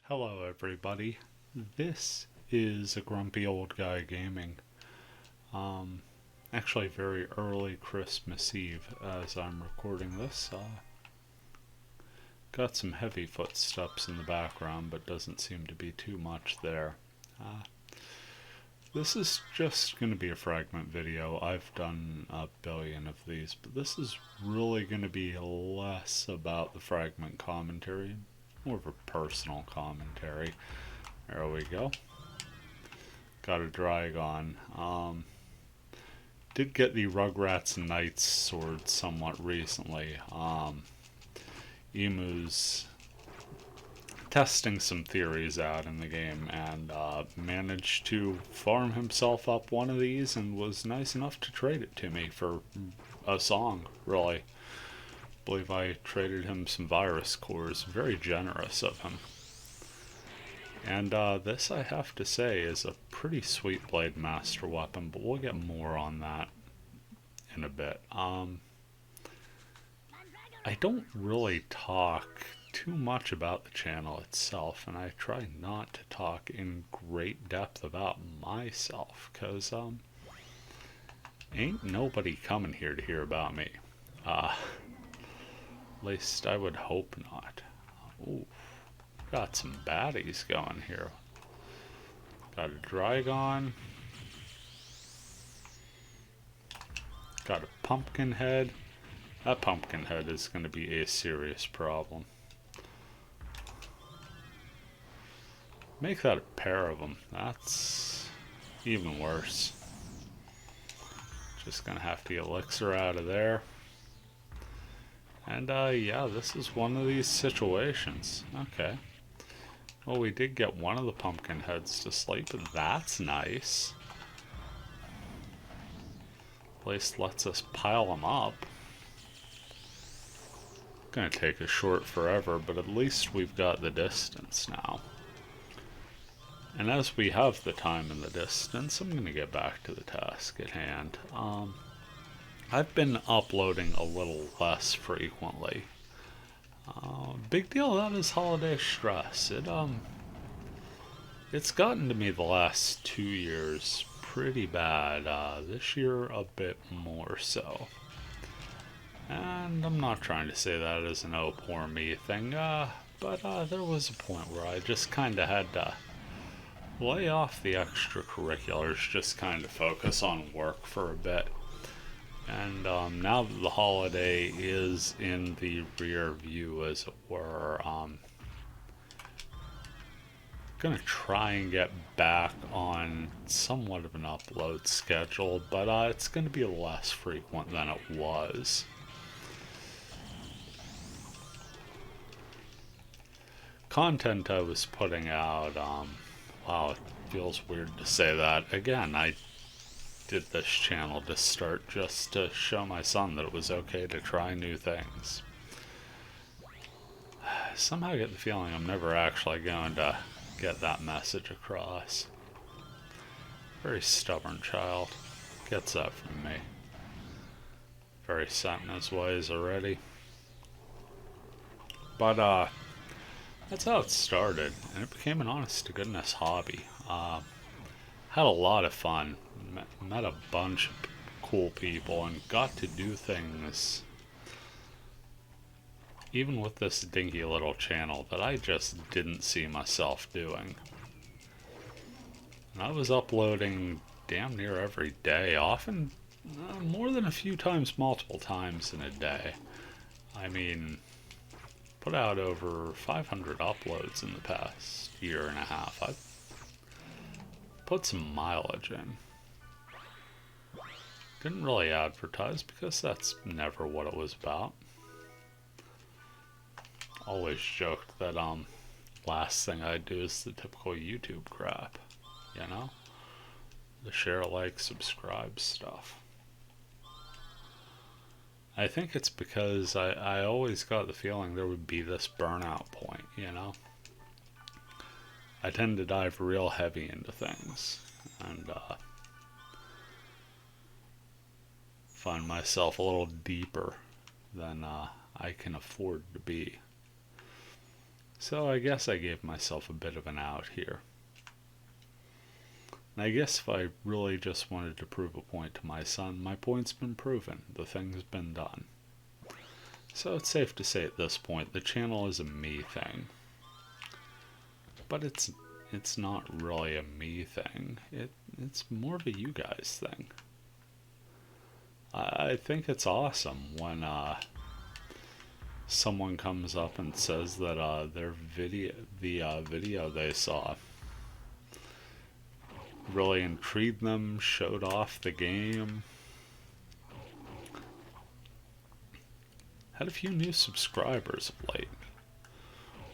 Hello everybody, this is a grumpy old guy gaming. Um, Actually very early Christmas Eve as I'm recording this. Got some heavy footsteps in the background but doesn't seem to be too much there. Uh, this is just going to be a fragment video. I've done a billion of these, but this is really going to be less about the fragment commentary, more of a personal commentary. There we go. Got a Dragon. Did get the Rugrats Knights sword somewhat recently. Emu's testing some theories out in the game and managed to farm himself up one of these and was nice enough to trade it to me for a song, really. Believe I traded him some virus cores. Very generous of him. And this, I have to say, is a pretty sweet Blade Master weapon, but we'll get more on that in a bit. I don't really talk too much about the channel itself, and I try not to talk in great depth about myself, because ain't nobody coming here to hear about me. At least I would hope not. Ooh. Got some baddies going here. Got a Dragon. Got a pumpkin head. That pumpkin head is going to be a serious problem. Make that a pair of them. That's even worse. Just going to have to get Elixir out of there. And yeah, this is one of these situations. Okay. Well, we did get one of the pumpkin heads to sleep, but that's nice. At least lets us pile them up. Gonna take a short forever, but at least we've got the distance now. And as we have the time and the distance, I'm gonna get back to the task at hand. I've been uploading a little less frequently. Big deal, that is holiday stress. It's gotten to me the last 2 years pretty bad. This year a bit more so. And I'm not trying to say that as an oh poor me thing, but there was a point where I just kind of had to lay off the extracurriculars, just kind of focus on work for a bit. And now that the holiday is in the rear view, as it were, gonna try and get back on somewhat of an upload schedule, but it's gonna be less frequent than it was. Content I was putting out, wow, it feels weird to say that. Again, I did this channel to start just to show my son that it was okay to try new things. Somehow I get the feeling I'm never actually going to get that message across. Very stubborn child. Gets that from me. Very set in his ways already. But that's how it started, and it became an honest to goodness hobby. Had a lot of fun. Met a bunch of cool people and got to do things, even with this dinky little channel, that I just didn't see myself doing. And I was uploading damn near every day, often more than a few times, multiple times in a day. I mean, put out over 500 uploads in the past year and a half. I've put some mileage in. Didn't really advertise because that's never what it was about. Always joked that last thing I do is the typical YouTube crap, you know? The share, like, subscribe stuff. I think it's because I always got the feeling there would be this burnout point, you know? I tend to dive real heavy into things, and find myself a little deeper than I can afford to be. So I guess I gave myself a bit of an out here. And I guess if I really just wanted to prove a point to my son, my point's been proven. The thing's been done. So it's safe to say at this point, the channel is a me thing. But it's not really a me thing. It's more of a you guys thing. I think it's awesome when someone comes up and says that their video they saw really intrigued them, showed off the game. Had a few new subscribers of late,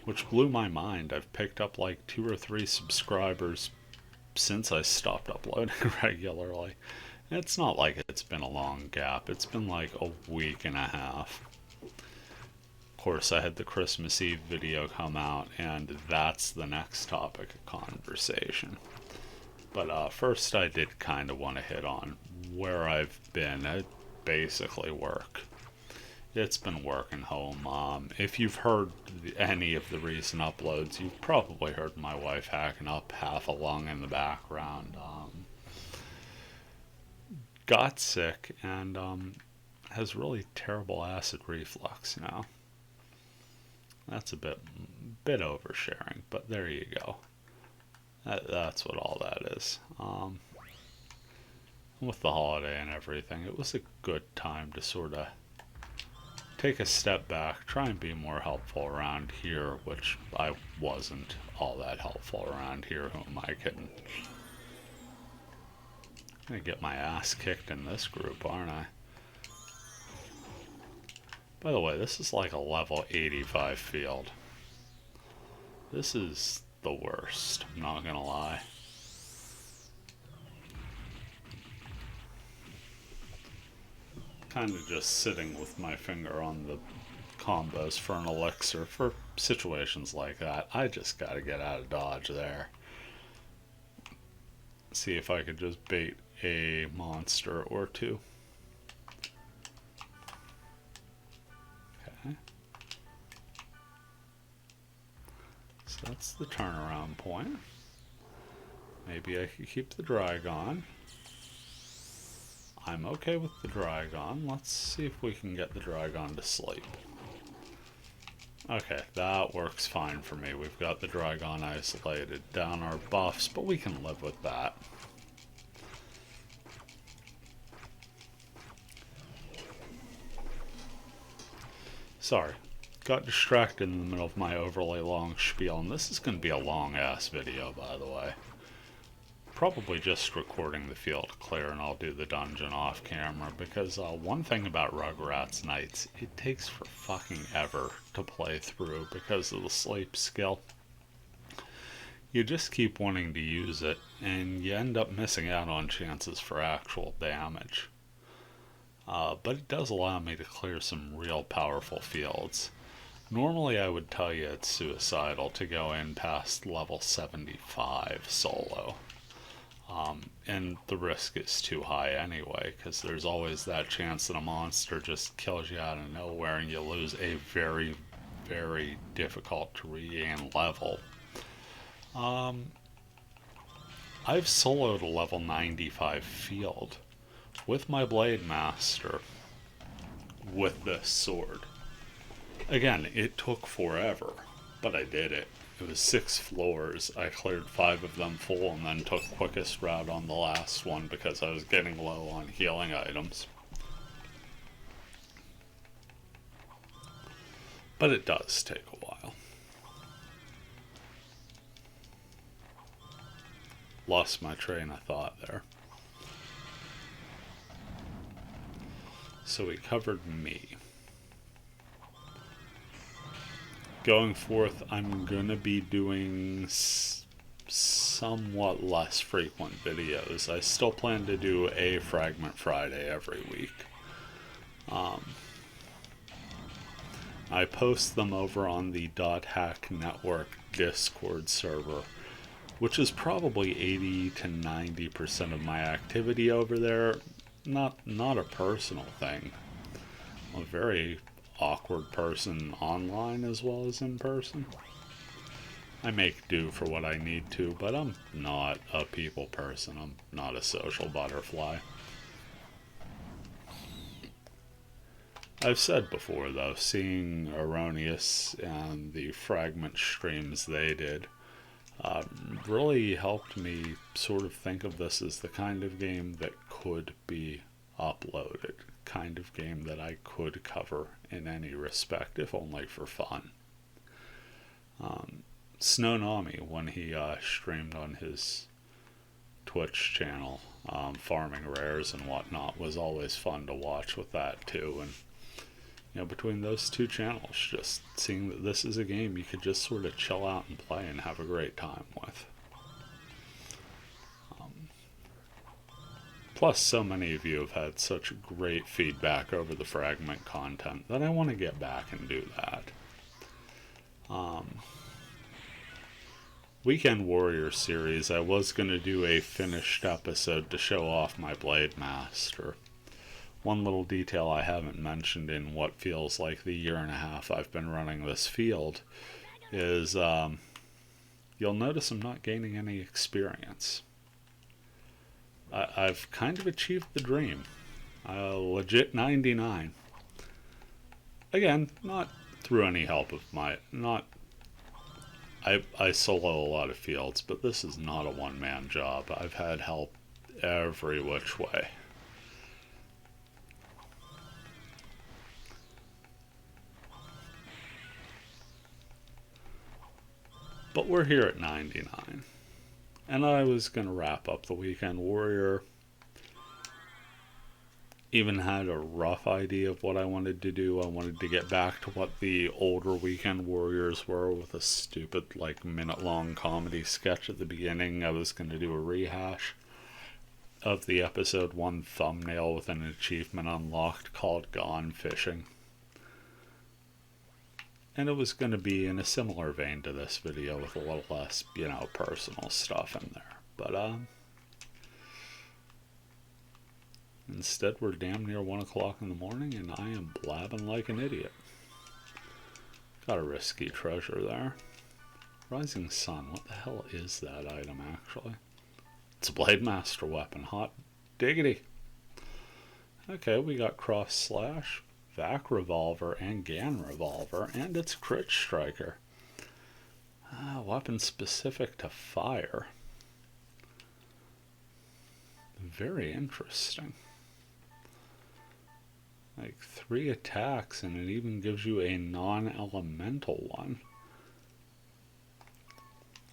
which blew my mind. I've picked up like 2 or 3 subscribers since I stopped uploading regularly. It's not like it's been a long gap. It's been like a week and a half. Of course, I had the Christmas Eve video come out, and that's the next topic of conversation. But first, I did kind of want to hit on where I've been at basically work. It's been working home. If you've heard any of the recent uploads, you've probably heard my wife hacking up half a lung in the background. Got sick and has really terrible acid reflux now. That's a bit oversharing, but there you go. That's what all that is. With the holiday and everything, it was a good time to sort of take a step back, try and be more helpful around here, which I wasn't all that helpful around here. Who am I kidding? I'm gonna get my ass kicked in this group, aren't I? By the way, this is like a level 85 field. This is the worst, I'm not gonna lie. Kind of just sitting with my finger on the combos for an elixir for situations like that. I just gotta get out of dodge there. See if I could just bait a monster or two. Okay. So that's the turnaround point. Maybe I could keep the Dragon. I'm okay with the Dragon. Let's see if we can get the Dragon to sleep. Okay, that works fine for me. We've got the Dragon isolated, down our buffs, but we can live with that. Sorry, got distracted in the middle of my overly long spiel, and this is going to be a long-ass video, by the way. Probably just recording the field clear, and I'll do the dungeon off camera, because one thing about Rugrats Nights, it takes for fucking ever to play through because of the sleep skill. You just keep wanting to use it, and you end up missing out on chances for actual damage. But it does allow me to clear some real powerful fields. Normally I would tell you it's suicidal to go in past level 75 solo. And the risk is too high anyway, because there's always that chance that a monster just kills you out of nowhere and you lose a very, very difficult to regain level. I've soloed a level 95 field with my Blade Master with this sword. Again, it took forever, but I did it. It was 6 floors. I cleared 5 of them full and then took quickest route on the last one because I was getting low on healing items. But it does take a while. Lost my train of thought there. So we covered me. Going forth, I'm gonna be doing somewhat less frequent videos. I still plan to do a Fragment Friday every week. I post them over on the .hack network Discord server, which is probably 80 to 90% of my activity over there. Not a personal thing. I'm a very awkward person online as well as in person. I make do for what I need to, but I'm not a people person. I'm not a social butterfly. I've said before, though, seeing Erroneous and the Fragment streams they did really helped me sort of think of this as the kind of game that could be uploaded, kind of game that I could cover in any respect, if only for fun. Snownomi, when he streamed on his Twitch channel, farming rares and whatnot, was always fun to watch with that too. And between those two channels, just seeing that this is a game you could just sort of chill out and play and have a great time with. Plus, so many of you have had such great feedback over the Fragment content that I want to get back and do that. Weekend Warrior series, I was going to do a finished episode to show off my Blade Master. One little detail I haven't mentioned in what feels like the year and a half I've been running this field is you'll notice I'm not gaining any experience. I've kind of achieved the dream. Legit 99. Again, not through any help of my... I solo a lot of fields, but this is not a one-man job. I've had help every which way. But we're here at 99. And I was going to wrap up the Weekend Warrior. Even had a rough idea of what I wanted to do. I wanted to get back to what the older Weekend Warriors were, with a stupid, minute-long comedy sketch at the beginning. I was going to do a rehash of the episode 1 thumbnail with an achievement unlocked called Gone Fishing. And it was going to be in a similar vein to this video with a little less, personal stuff in there. But, instead we're damn near 1 o'clock in the morning and I am blabbing like an idiot. Got a risky treasure there. Rising Sun, what the hell is that item actually? It's a Blade Master weapon, hot diggity. Okay, we got Cross Slash, Vac Revolver, and Gan Revolver, and it's Crit Striker. Weapon specific to fire. Very interesting. 3 attacks, and it even gives you a non-elemental one.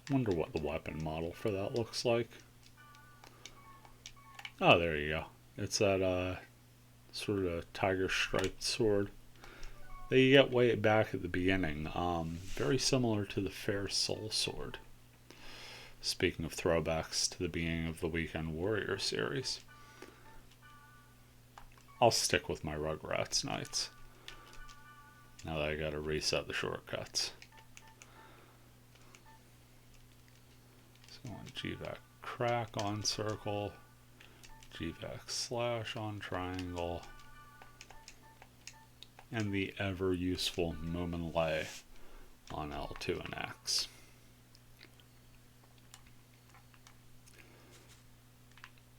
Wonder what the weapon model for that looks like. Oh, there you go. It's that sort of tiger striped sword that you get way back at the beginning. Very similar to the Fair Soul Sword. Speaking of throwbacks to the beginning of the Weekend Warrior series. I'll stick with my Rugrats Knights. Now that I gotta reset the shortcuts. So on GVAC crack on circle. GVAC slash on triangle. And the ever useful Moomin Lay on L2 and X.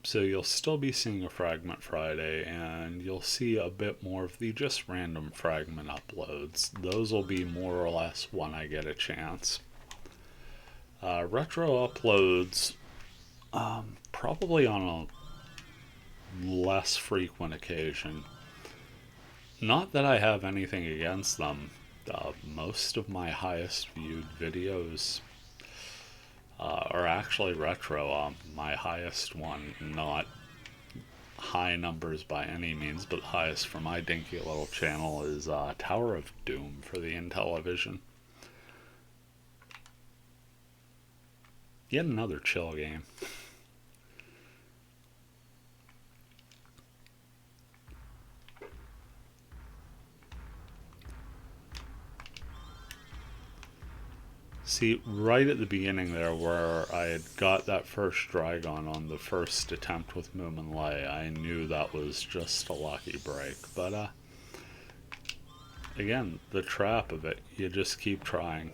So you'll still be seeing a Fragment Friday, and you'll see a bit more of the just random fragment uploads. Those will be more or less when I get a chance. Retro uploads, probably on a less frequent occasion. Not that I have anything against them. Most of my highest viewed videos are actually retro. My highest one, not high numbers by any means, but the highest for my dinky little channel is Tower of Doom for the Intellivision. Yet another chill game. See, right at the beginning there, where I had got that first Dragon on the first attempt with Moomin Lay, I knew that was just a lucky break. But, again, the trap of it, you just keep trying.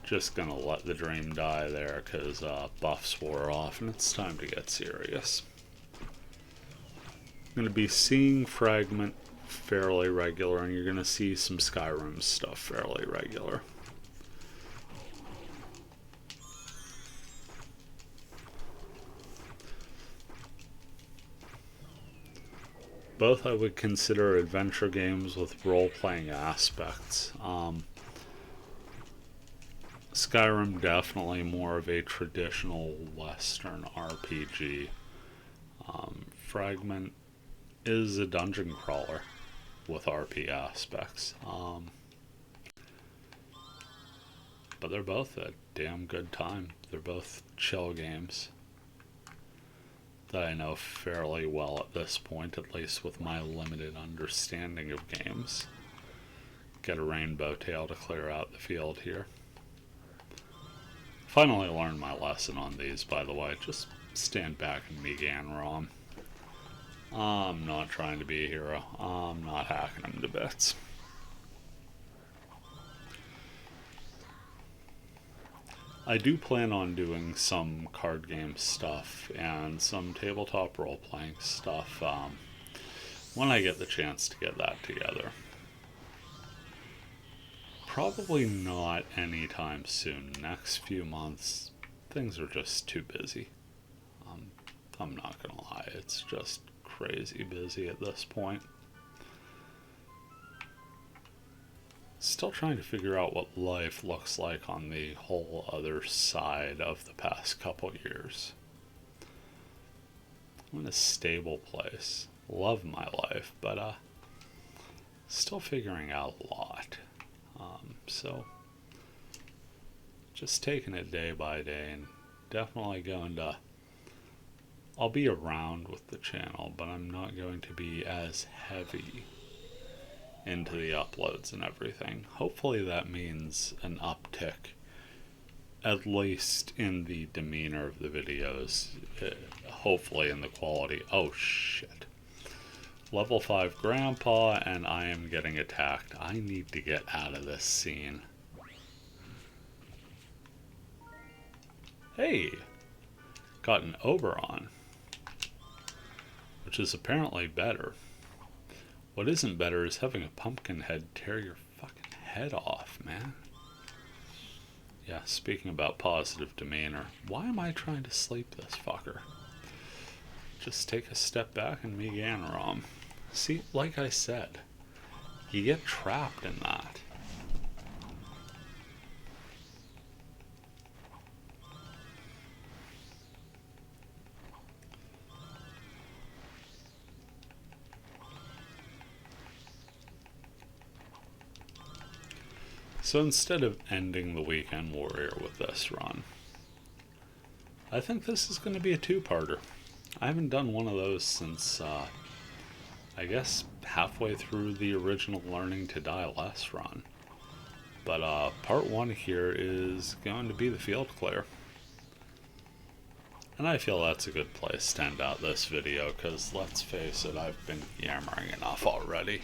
Just gonna let the dream die there because buffs wore off and it's time to get serious. I'm gonna be seeing Fragment fairly regular, and you're gonna see some Skyrim stuff fairly regular. Both I would consider adventure games with role-playing aspects. Skyrim definitely more of a traditional Western RPG. Fragment is a dungeon crawler with RP aspects. But they're both a damn good time. They're both chill games that I know fairly well at this point, at least with my limited understanding of games. Get a rainbow tail to clear out the field here. Finally learned my lesson on these, by the way. Just stand back and Megan ROM. I'm not trying to be a hero. I'm not hacking them to bits. I do plan on doing some card game stuff and some tabletop role-playing stuff when I get the chance to get that together. Probably not anytime soon. Next few months, things are just too busy. I'm not gonna lie, it's just crazy busy at this point. Still trying to figure out what life looks like on the whole other side of the past couple years. I'm in a stable place. Love my life, but still figuring out a lot. So just taking it day by day, and definitely going to... I'll be around with the channel, but I'm not going to be as heavy into the uploads and everything. Hopefully that means an uptick, at least in the demeanor of the videos, hopefully in the quality. Oh shit. Level 5 grandpa, and I am getting attacked. I need to get out of this scene. Hey! Got an Oberon, which is apparently better. What isn't better is having a pumpkin head tear your fucking head off, man. Yeah, speaking about positive demeanor, why am I trying to sleep this fucker? Just take a step back and Megan ROM. See, like I said, you get trapped in that. So instead of ending the Weekend Warrior with this run, I think this is going to be a two-parter. I haven't done one of those since, I guess, halfway through the original Learning to Die Less run. But part one here is going to be the field clear. And I feel that's a good place to end out this video, because let's face it, I've been yammering enough already.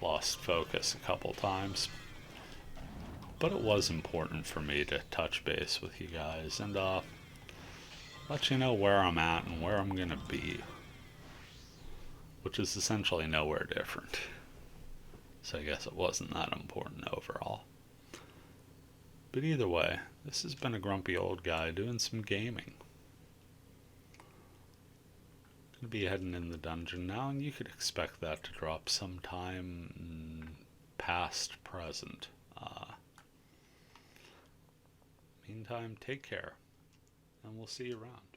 Lost focus a couple times. But it was important for me to touch base with you guys and let you know where I'm at and where I'm going to be. Which is essentially nowhere different. So I guess it wasn't that important overall. But either way, this has been a grumpy old guy doing some gaming. Gonna be heading in the dungeon now, and you could expect that to drop sometime past present. Meantime, take care, and we'll see you around.